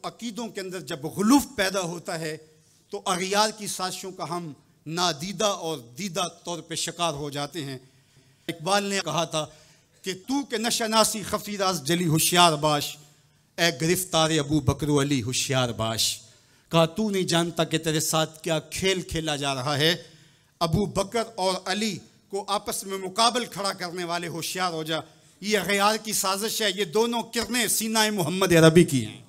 अकीदों के अंदर जब गुलूफ पैदा होता है तो अगियार की साजिशों का हम नादीदा और दीदा तौर पे शिकार हो जाते हैं। इकबाल ने कहा था कि तू के नशनासी खफीराज जली होशियार बाश, ए गिरफ्तार अबू बकर अली होशियार बाश। कहा तू नहीं जानता कि तेरे साथ क्या खेल खेला जा रहा है। अबू बकर और अली को आपस में मुकाबल खड़ा करने वाले होशियार हो जा। ये अगियार की साजिश है। ये दोनों किरणें सीना मोहम्मद अरबी की हैं।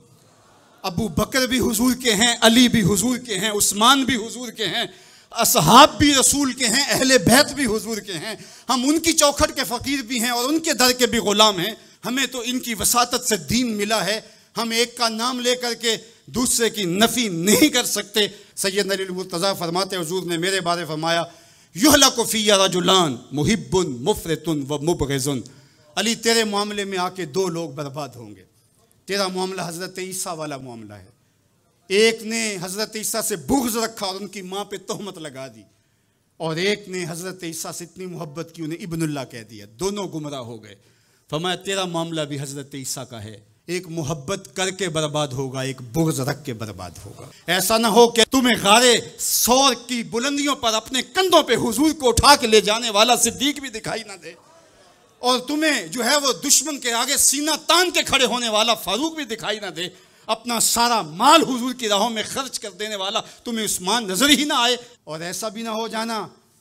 अबू बकर भी हुजूर के हैं, अली भी हुजूर के हैं, उस्मान भी हुजूर के हैं, असहाब भी रसूल के हैं, अहले बैत भी हुजूर के हैं। हम उनकी चौखट के फ़कीर भी हैं और उनके दर के भी ग़ुलाम हैं। हमें तो इनकी वसातत से दीन मिला है। हम एक का नाम लेकर के दूसरे की नफ़ी नहीं कर सकते। सैयदना अली मुर्तज़ा फरमाते हुजूर ने मेरे बारे फरमाया युहलकु फ़िय्या रजुलान मुहिब्बुन मुफ़रितुन व मुबग़िज़ुन। अली तेरे मामले में आके दो लोग बर्बाद होंगे। तेरा मामला हज़रत ईसा वाला मामला है। एक ने हज़रत ईसा से बुग़्ज़ रखा और उनकी माँ पे तोहमत लगा दी, और एक ने हज़रत ईसा से इतनी मोहब्बत की उन्हें इब्नुल्लाह कह दिया। दोनों गुमराह हो गए। फरमाया तेरा मामला भी हज़रत ईसा का है। एक मोहब्बत करके बर्बाद होगा, एक बुग़्ज़ रख के बर्बाद होगा। ऐसा ना हो कि तुम्हें गारे सौर की बुलंदियों पर अपने कंधों पे हुजूर को उठा के ले जाने वाला सिद्दीक भी दिखाई ना दे, और तुम्हें जो है वो दुश्मन के आगे सीना तान के खड़े होने वाला फारूक भी दिखाई ना दे। अपना सारा माल हुजूर की राहों में खर्च कर देने वाला तुम्हें उस्मान नजर ही ना आए। और ऐसा भी ना हो जाना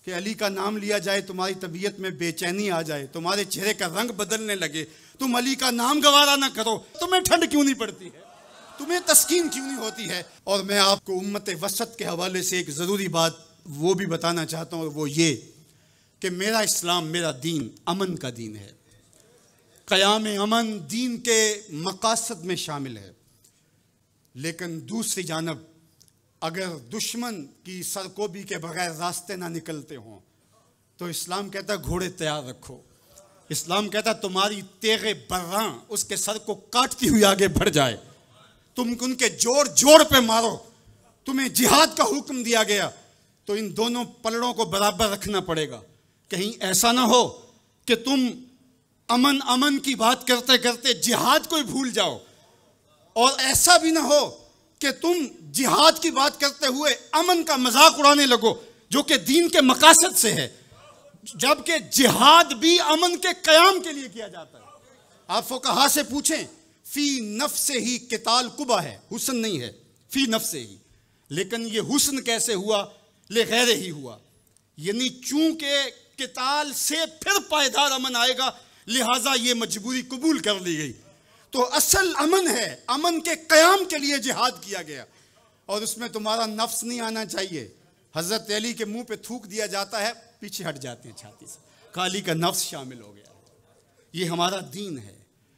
कि अली का नाम लिया जाए तुम्हारी तबीयत में बेचैनी आ जाए, तुम्हारे चेहरे का रंग बदलने लगे, तुम अली का नाम गवारा ना करो। तुम्हें ठंड क्यों नहीं पड़ती है, तुम्हें तस्कीन क्यों नहीं होती है। और मैं आपको उम्मत वसत के हवाले से एक ज़रूरी बात वो भी बताना चाहता हूँ, और वो ये कि मेरा इस्लाम, मेरा दीन अमन का दीन है। क़याम अमन दीन के मकासद में शामिल है। लेकिन दूसरी जानब अगर दुश्मन की सरकोबी के बगैर रास्ते ना निकलते हों तो इस्लाम कहता है घोड़े तैयार रखो। इस्लाम कहता है तुम्हारी तेगे बर्रां उसके सर को काटती हुई आगे बढ़ जाए, तुम उनके जोड़ जोड़ पे मारो। तुम्हें जिहाद का हुक्म दिया गया तो इन दोनों पलड़ों को बराबर रखना पड़ेगा। कहीं ऐसा ना हो कि तुम अमन अमन की बात करते करते जिहाद को ही भूल जाओ, और ऐसा भी ना हो कि तुम जिहाद की बात करते हुए अमन का मजाक उड़ाने लगो जो कि दीन के मकासद से है, जबकि जिहाद भी अमन के क़याम के लिए किया जाता है। आप फुक़हा से पूछें, फी नफ्से ही किताल कुबा है, हुस्न नहीं है, फी नफ्से ही। लेकिन ये हुस्न कैसे हुआ, ले गैरे ही हुआ। यानी चूंकि किताल से फिर पायदार अमन आएगा, लिहाजा ये मजबूरी कबूल कर ली गई। तो असल अमन है, अमन के क़याम के लिए जिहाद किया गया, और उसमें तुम्हारा नफ्स नहीं आना चाहिए। हज़रत अली के मुंह पे थूक दिया जाता है, पीछे हट जाते हैं छाती से, काली का नफ्स शामिल हो गया। ये हमारा दीन है।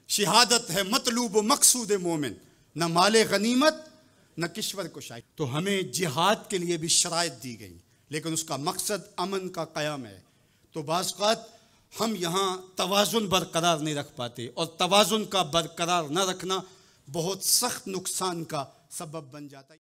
शहादत है मतलूब व मकसूद मोमिन, न माले गनीमत न किश्वर कुशाई। तो हमें जिहाद के लिए भी शराइत दी गई, लेकिन उसका मकसद अमन का क़याम है। तो बाज़ हम यहाँ तवाज़ुन बरकरार नहीं रख पाते, और तवाज़ुन का बरकरार न रखना बहुत सख्त नुकसान का सबब बन जाता है।